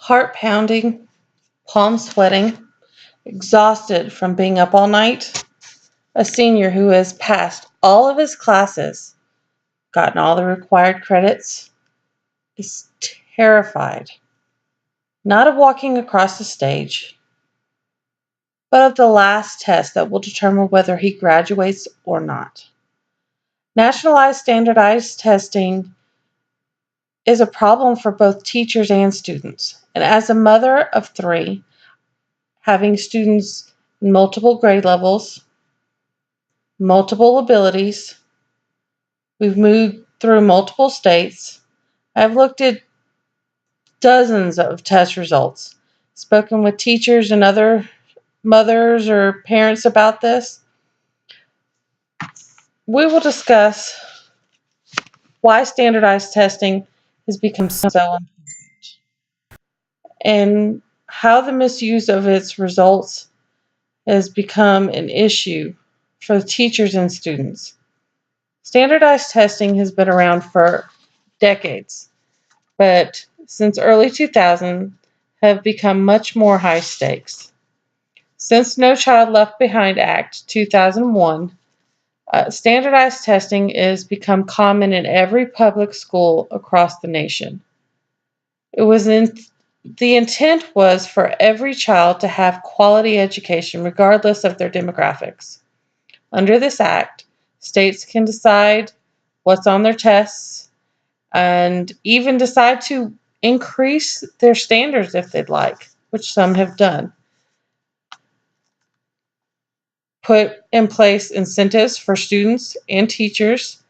Heart pounding, palms sweating, exhausted from being up all night. A senior who has passed all of his classes, gotten all the required credits, is terrified, not of walking across the stage, but of the last test that will determine whether he graduates or not. Nationalized standardized testing is a problem for both teachers and students. And as a mother of three, having students in multiple grade levels, multiple abilities, we've moved through multiple states. I've looked at dozens of test results, spoken with teachers and other mothers or parents about this. We will discuss why standardized testing has become so important and how the misuse of its results has become an issue for teachers and students. Standardized testing has been around for decades, but since early 2000 have become much more high stakes. Since No Child Left Behind Act 2001, standardized testing has become common in every public school across the nation. The intent was for every child to have quality education regardless of their demographics. Under this act, states can decide what's on their tests and even decide to increase their standards if they'd like, which some have done. Put in place incentives for students and teachers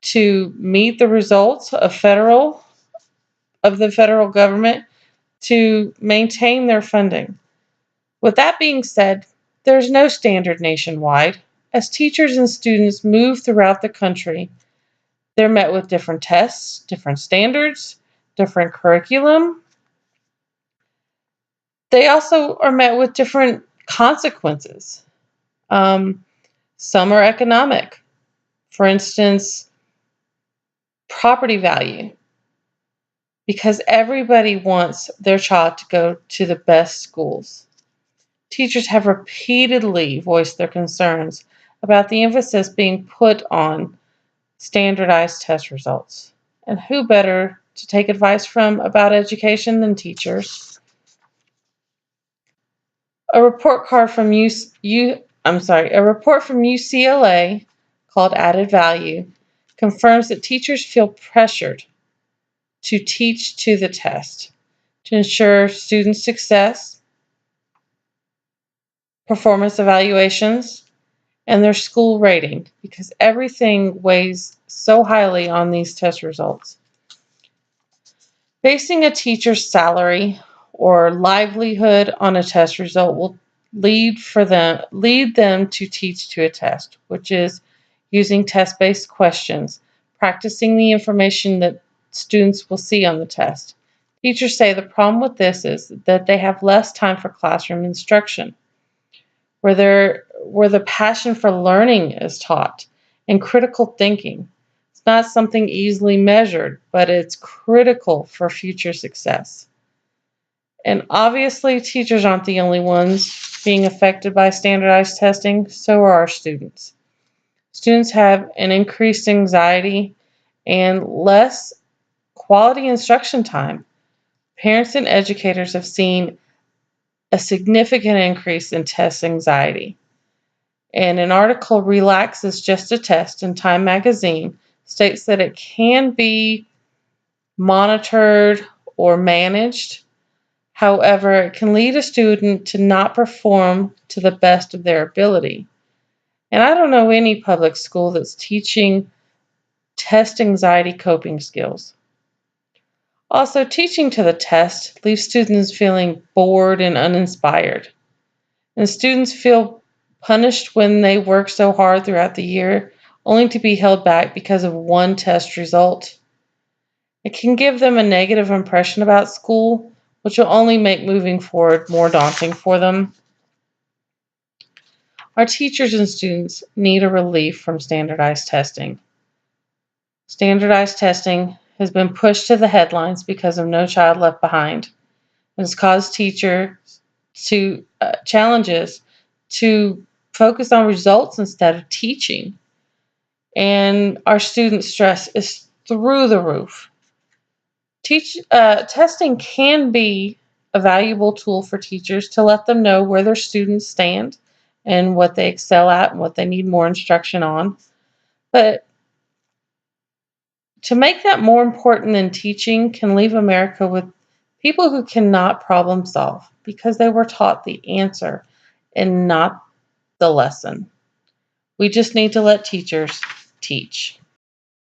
to meet the results of the federal government to maintain their funding. With that being said, there's no standard nationwide. As teachers and students move throughout the country, they're met with different tests, different standards, different curriculum. They also are met with different consequences. Some are economic. For instance, property value. Because everybody wants their child to go to the best schools. Teachers have repeatedly voiced their concerns about the emphasis being put on standardized test results. And who better to take advice from about education than teachers? A report from UCLA called Added Value confirms that teachers feel pressured to teach to the test to ensure student success, performance evaluations, and their school rating because everything weighs so highly on these test results. Basing a teacher's salary or livelihood on a test result will lead them to teach to a test, which is using test-based questions, practicing the information that students will see on the test. Teachers say the problem with this is that they have less time for classroom instruction, where the passion for learning is taught and critical thinking. It's not something easily measured, but it's critical for future success. And obviously, teachers aren't the only ones being affected by standardized testing, so are our students. Students have an increased anxiety and less quality instruction time. Parents and educators have seen a significant increase in test anxiety. And an article, Relax is Just a Test, in Time magazine states that it can be monitored or managed. However, it can lead a student to not perform to the best of their ability. And I don't know any public school that's teaching test anxiety coping skills. Also, teaching to the test leaves students feeling bored and uninspired. And students feel punished when they work so hard throughout the year, only to be held back because of one test result. It can give them a negative impression about school, which will only make moving forward more daunting for them. Our teachers and students need a relief from standardized testing. Standardized testing has been pushed to the headlines because of No Child Left Behind. It's caused teachers to challenges to focus on results instead of teaching. And our student stress is through the roof. Testing can be a valuable tool for teachers to let them know where their students stand and what they excel at and what they need more instruction on. But to make that more important than teaching can leave America with people who cannot problem solve because they were taught the answer and not the lesson. We just need to let teachers teach.